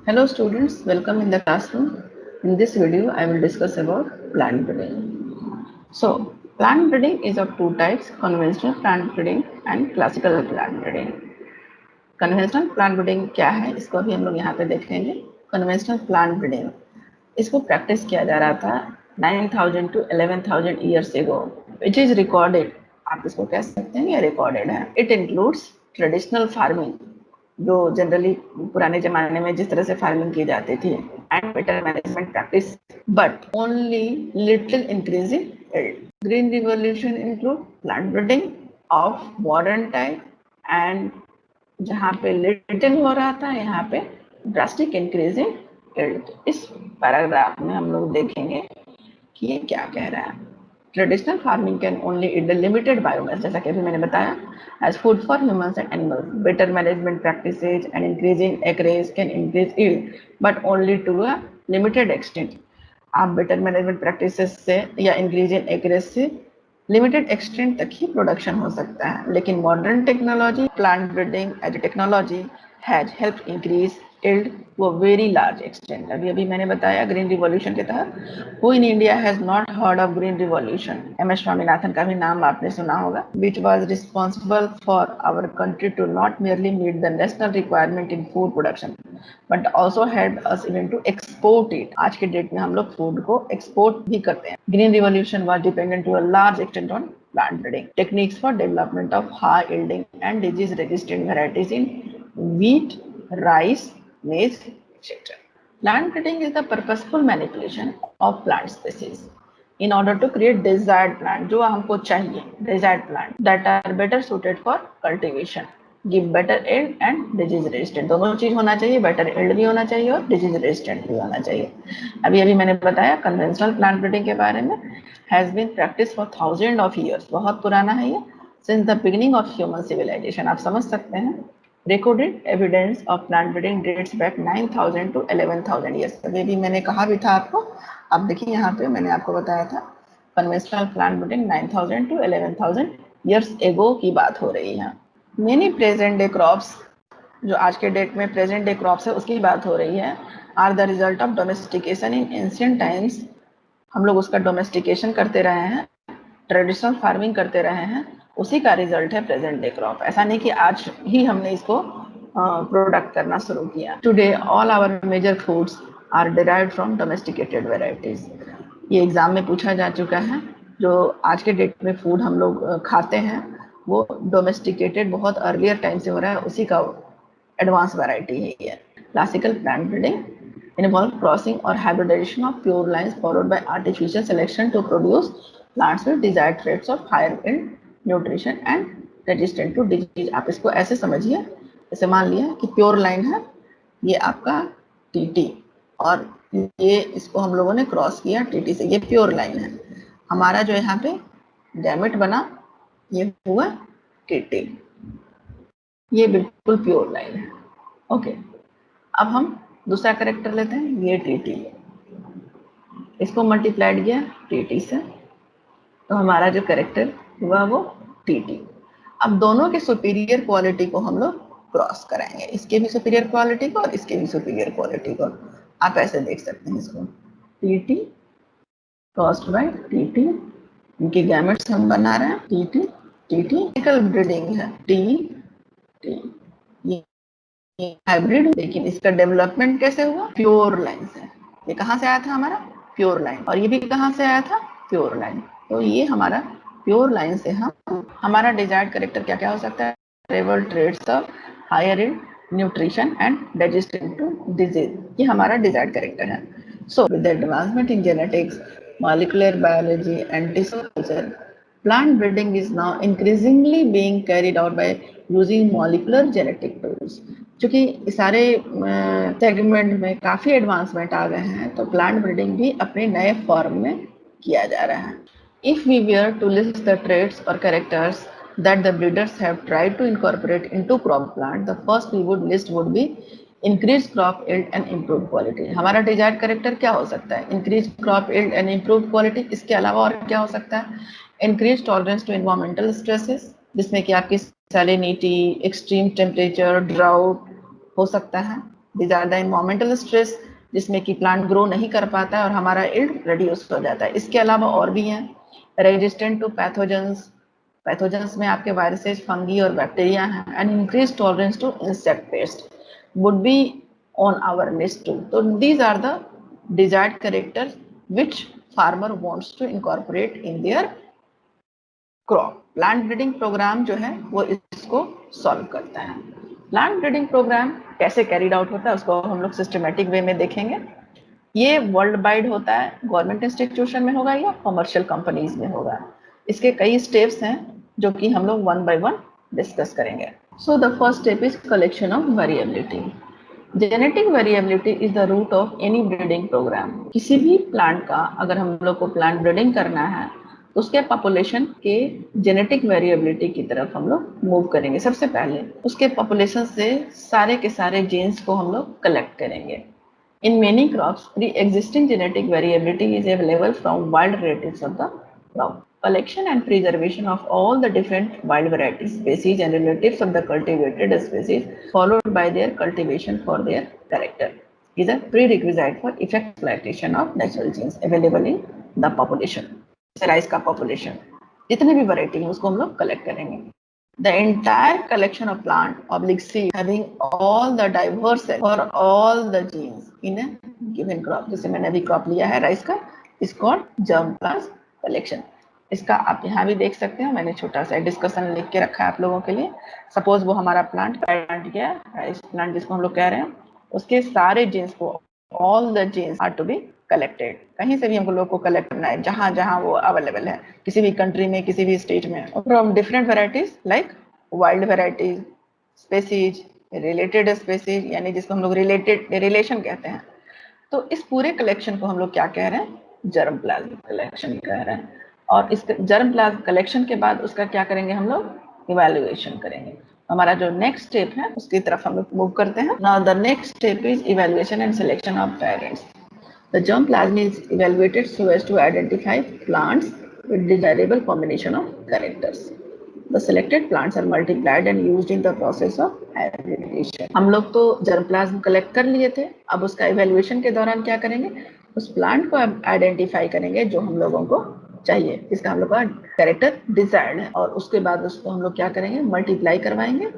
Hello students, welcome in the classroom. In this video, I will discuss about plant breeding. So, plant breeding is of two types, conventional plant breeding and classical plant breeding. Conventional plant breeding क्या है, इसको अभी हम लोग यहाँ पे देखेंगे। Conventional plant breeding, इसको प्रैक्टिस किया जा रहा था 9000 to 11000 years ago, which is recorded. आप इसको कह सकते हैं ये रिकॉर्डेड है। इट इंक्लूड्स ट्रेडिशनल फार्मिंग, जो जनरली पुराने जमाने में जिस तरह से फार्मिंग की जाती थी, and better management practice, but only little increase in yield. Green revolution include plant breeding of modern type, and जहाँ पे लिटिल हो रहा था यहाँ पे ड्रास्टिक इंक्रीज इन यील्ड। इस पैराग्राफ में हम लोग देखेंगे कि ये क्या कह रहा है। Traditional farming can only eat the limited biomass, जैसा कि अभी मैंने बताया, as food for humans and animals. Better management practices and increasing acreage can increase yield, but only to a limited extent. आप बेटर मैनेजमेंट प्रैक्टिसेस से या increasing acreage से limited extent तक ही प्रोडक्शन हो सकता है, लेकिन modern technology plant breeding as a technology has help increase yield to a very large extent. अभी मैंने बताया ग्रीन रिवॉल्यूशन के तहत, who in India has not heard of green revolution? M S. Swaminathan का भी नाम आपने सुना होगा, which was responsible for our country to not merely meet the national requirement in food production but also helped us even to export it. आज के date में हम लोग फूड को एक्सपोर्ट भी करते हैं। Green revolution was dependent to a large extent on plant breeding techniques for development of high yielding and disease resistant varieties in wheat, rice, maize, etc. Plant breeding is the purposeful manipulation of plant species in order to create desired plant, जो हमको चाहिए, desired plant that are better suited for cultivation, give better yield and disease resistant। दोनों चीज होना चाहिए, better yield भी होना चाहिए और disease resistant भी होना चाहिए। अभी मैंने बताया conventional plant breeding के बारे में, has been practiced for thousands of years, बहुत पुराना है ये, since the beginning of human civilization। आप समझ सकते हैं, recorded evidence of plant breeding dates back 9000 to 11000 years। अभी मैंने कहा भी था आपको, अब देखिए यहाँ पे मैंने आपको बताया था conventional plant breeding 9000 to 11000 years ago की बात हो रही है। मेनी प्रेजेंट डे क्रॉप्स, जो आज के डेट में प्रेजेंट डे क्रॉप्स है उसकी बात हो रही है, are the result of domestication in ancient times. हम लोग उसका डोमेस्टिकेशन करते रहे हैं, ट्रेडिशनल फार्मिंग करते रहे हैं, उसी का रिजल्ट है प्रेजेंट डे क्रॉप। ऐसा नहीं कि आज ही हमने इसको प्रोडक्ट करना शुरू किया। Today all our major foods are derived from domesticated varieties. ये एग्जाम में पूछा जा चुका है, जो आज के डेट में फूड हम लोग खाते हैं वो डोमेस्टिकेटेड बहुत अर्लियर टाइम से हो रहा है, उसी का एडवांस वैरायटी है ये। Classical plant breeding involve crossing or hybridization of pure lines followed by artificial selection to produce plants with desired traits of higher yield, nutrition and resistant to disease। आप इसको ऐसे समझिए, जैसे मान लिया कि प्योर लाइन है ये आपका टीटी, और ये इसको हम लोगों ने क्रॉस किया टीटी से, ये प्योर लाइन है। हमारा जो यहाँ पे गैमेट बना ये हुआ टीटी, ये बिल्कुल प्योर लाइन है। ओके, अब हम दूसरा करेक्टर लेते हैं, ये टीटी, इसको मल्टीप्लाइड किया टीटी से, तो हमारा जो करेक्टर हुआ वो टीटी। अब दोनों के सुपीरियर क्वालिटी को हम लोग क्रॉस कराएंगे, इसके भी सुपीरियर क्वालिटी को और इसके भी सुपीरियर क्वालिटी को। आप ऐसे देख सकते हैं इसको, टीटी क्रॉस्ड बाय टीटी, इनके गैमेट्स हम बना रहे हैं टीटी टीटी। ब्रीडिंग है टी टी, ये हाइब्रिड, लेकिन इसका डेवलपमेंट कैसे हुआ? प्योर लाइन से। ये कहाँ से आया था? हमारा प्योर लाइन, और ये भी कहाँ से आया था? Pure line. तो ये हमारा प्योर लाइन से हमारा डिजायर्ड करेक्टर क्या क्या हो सकता है? Several traits of higher in nutrition and resistant to disease, ये हमारा डिजायर्ड करेक्टर है। So with the advancement in genetics, molecular biology and tissue culture, plant breeding is now increasingly being carried out by using molecular genetic tools। क्योंकि सारे segment में काफ़ी advancement आ गए हैं, तो प्लांट ब्रीडिंग भी अपने नए फॉर्म में किया जा रहा है। If we were to list the traits और characters that the breeders have tried to incorporate into crop plant, the first we would list would be increased crop yield and improved quality। हमारा desired character क्या हो सकता है? Increase crop yield and improved quality। इसके अलावा और क्या हो सकता है? Increase tolerance to environmental stresses, जिसमें कि आपकी सैलिनिटी, एक्सट्रीम टेम्परेचर, ड्राउट हो सकता है। These are the environmental stress जिसमें कि प्लांट ग्रो नहीं कर पाता है और हमारा यील्ड रिड्यूस हो जाता है। इसके अलावा और भी हैं, रेजिस्टेंट टू पैथोजेंस, पैथोजेंस में आपके वायरसेस, फंगी और बैक्टीरिया हैं, and increase tolerance to insect pest would be on our list too. तो these are the desired characters which farmer wants to incorporate in their crop. Plant breeding program जो है वो इसको solve करता है। Plant breeding program कैसे carried out होता है उसको हम लोग सिस्टमेटिक वे में देखेंगे। ये वर्ल्ड वाइड होता है, गवर्नमेंट इंस्टीट्यूशन में होगा या कमर्शियल कंपनीज में होगा। इसके कई स्टेप्स हैं जो कि हम लोग वन बाय वन डिस्कस करेंगे। So the first step is collection of variability. Genetic variability is the root of any breeding programme. किसी भी प्लांट का अगर हम लोग को प्लांट ब्रीडिंग करना है तो उसके पॉपुलेशन के जेनेटिक वेरिएबिलिटी की तरफ हम लोग मूव करेंगे। सबसे पहले उसके पॉपुलेशन से सारे के सारे जीन्स को हम लोग कलेक्ट करेंगे। In many crops, pre-existing genetic variability is available from wild varieties of the crop. Collection and preservation of all the different wild variety species and relatives of the cultivated species, followed by their cultivation for their character, is a prerequisite for effective exploitation of natural genes available in the population. Rice का population जितने भी variety है उसको हम लोग collect करेंगे। The entire collection of plant oblique seed having all the diverse or all the genes in a given crop, जैसे मैंने अभी क्रॉप लिया है राइस का, is called germplasm collection। इसका आप यहाँ भी देख सकते हो, मैंने छोटा सा डिस्कशन लिख के रखा है आप लोगों के लिए। सपोज वो हमारा प्लांट क्या है, राइस प्लांट जिसको हम लोग कह रहे हैं, उसके सारे जीन्स को, all the genes are to be collected. कहीं से भी हम लोग को कलेक्ट करना है, जहां जहां वो अवेलेबल है, किसी भी कंट्री में, किसी भी स्टेट में, from different varieties like wild varieties, species, related species, यानी जिसको हम लोग रिलेशन कहते हैं। तो इस पूरे कलेक्शन को हम लोग क्या कह रहे हैं, जर्मप्लाज्म कलेक्शन कह रहे हैं। और इस जर्मप्लाज्म कलेक्शन के बाद उसका क्या करेंगे, हम लोग इवैल्यूएशन करेंगे। हमारा जो नेक्स्ट स्टेप है उसकी तरफ हम लोग मूव करते हैं। Now the next step is evaluation and selection of parents. The germplasm is evaluated so as to identify plants with desirable combination of characters. The selected plants are multiplied and used in the process of hybridization. हम लोग तो germplasm collect कर लिए थे, अब उसका evaluation के दौरान क्या करेंगे, उस प्लांट को आइडेंटिफाई करेंगे जो हम लोगों को चाहिए, जिसका हम लोग का कैरेक्टर डिजायर्ड है, और उसके बाद उसको हम लोग क्या करेंगे, मल्टीप्लाई करवाएंगे।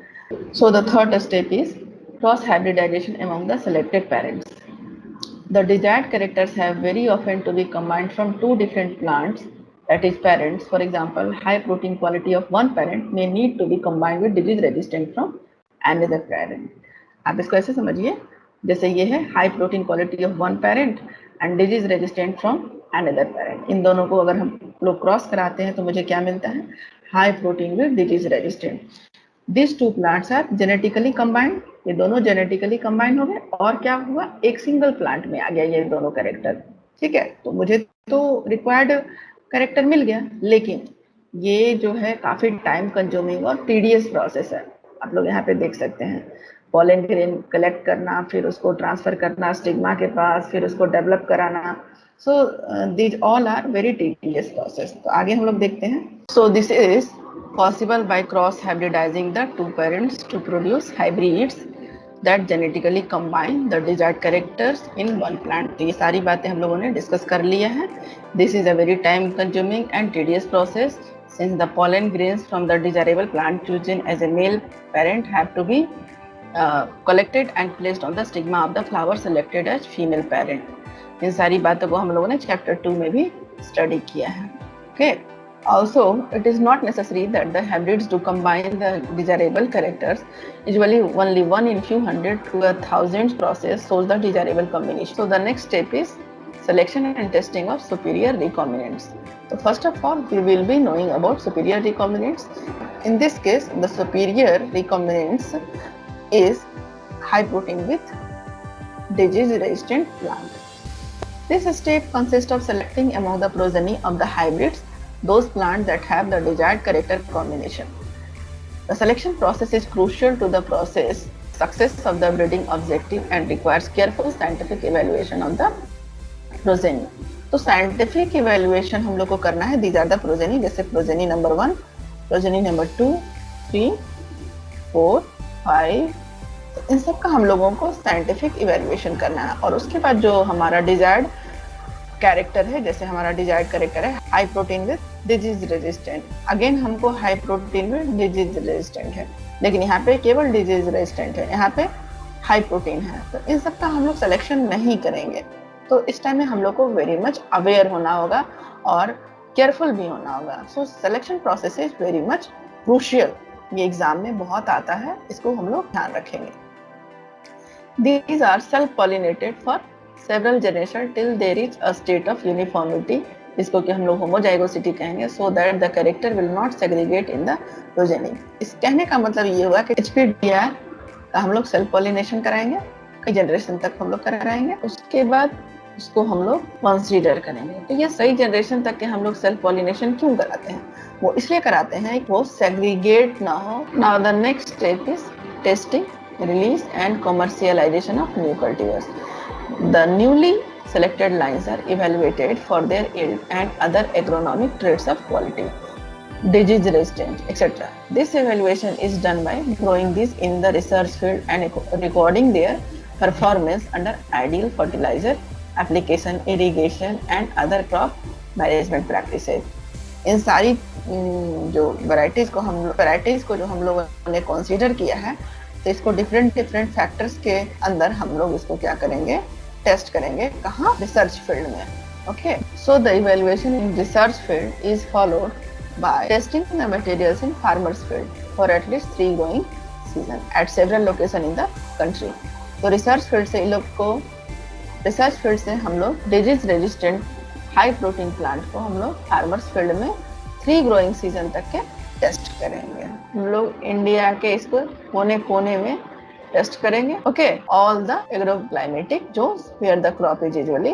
So the third step is cross hybridization among the selected parents. The desired characters have very often to be combined from two different plants, that is parents. For example, high protein quality of one parent may need to be combined with disease resistant from another parent. आप इसको ऐसे समझिए, जैसे ये है high protein quality of one parent and disease resistant from another parent. इन दोनों को अगर हम लोग क्रॉस कराते हैं तो मुझे क्या मिलता है, high protein with disease resistant. This two plants are genetically combined, ये दोनों जेनेटिकली कंबाइंड हो गए, और क्या हुआ, एक सिंगल प्लांट में आ गया ये दोनों कैरेक्टर। ठीक है, तो मुझे तो रिक्वायर्ड कैरेक्टर मिल गया, लेकिन ये जो है काफी टाइम कंज्यूमिंग और टीडियस प्रोसेस है। आप लोग यहाँ पे देख सकते हैं, पॉलन ग्रेन कलेक्ट करना, फिर उसको ट्रांसफर करना स्टिग्मा के पास, फिर उसको डेवलप कराना। So these all are very tedious process. तो आगे हम लोग देखते हैं। So this is possible by cross hybridizing the two parents to produce hybrids that genetically combine the desired characters in one plant। तो ये सारी बातें हम लोगों ने डिस्कस कर लिया है। This is a very time consuming and tedious process since the pollen grains from the desirable plant chosen as a male parent have to be collected and placed on the stigma of the flower selected as female parent। इन सारी बातों को हम लोगों ने chapter 2 में भी study किया है। Okay. Also, it is not necessary that the hybrids do combine the desirable characters. Usually, only one in few hundred to a thousand process shows the desirable combination. So, the next step is selection and testing of superior recombinants. So, first of all, we will be knowing about superior recombinants. In this case, the superior recombinants is high protein with disease-resistant plant. This step consists of selecting among the progeny of the hybrids those plants that have the desired character combination. The selection process is crucial to the process success of the breeding objective and requires careful scientific evaluation of the progeny. तो scientific evaluation हम लोग को करना है। These are the progeny, जैसे progeny number 1, progeny number 2, 3, 4, 5, इन सब का हम लोगों को साइंटिफिक इवेल्युएशन करना है और उसके बाद जो हमारा डिजायर्ड कैरेक्टर है, जैसे हमारा डिजायर्ड कैरेक्टर है high protein with disease resistant, again हमको high protein with disease resistant है, लेकिन यहाँ पे केवल डिजीज रेजिस्टेंट है, यहाँ पे हाई प्रोटीन है, तो इन सब का हम लोग सिलेक्शन नहीं करेंगे। तो इस टाइम में हम लोग को वेरी मच अवेयर होना होगा और केयरफुल भी होना होगा। So selection process is very much crucial, ये एग्जाम में बहुत आता है, इसको हम लोग ध्यान रखेंगे। These are self-pollinated for several generations till they reach a state of uniformity, जिसको कि हम लोग होमोजाइगोसिटी कहेंगे, so that the character will not segregate in the progeny। इस कहने का मतलब ये हुआ कि HPDR का हम लोग सेल्फ पॉलिनेशन कराएंगे, कई जनरेशन तक हम लोग कराएंगे, उसके बाद उसको हम लोग कंसीडर करेंगे। तो ये सही जनरेशन तक के हम लोग सेल्फ पॉलिनेशन क्यों कराते हैं? वो इसलिए कराते हैं कि वो सेग्रीगेट ना हो। Now the next step is testing, release and commercialization of new cultivars. The newly selected lines are evaluated for their yield and other agronomic traits of quality, disease resistant, etc. This evaluation is done by growing these in the research field and recording their performance under ideal fertilizer application, irrigation and other crop management practices. इन सारी जो varieties को जो हम लोगों ने consider किया है, तो इसको डिफरेंट फैक्टर्स के अंदर हम लोग इसको क्या करेंगे, टेस्ट करेंगे। कहाँ? रिसर्च फील्ड में। Okay, so the evaluation in research field is followed by testing the materials in farmers field for at least 3 growing season eight several location in the country. तो रिसर्च फील्ड से हम लोग disease resistant high protein plant को हम लोग farmers field में 3 growing season तक के टेस्ट करेंगे। हम लोग इंडिया के इसको कोने में टेस्ट करेंगे। Okay, all the agroclimatic zones where the crop is usually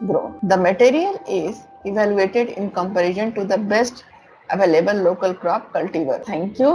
grow. The material is evaluated in comparison to the best available local crop cultivar. Thank you.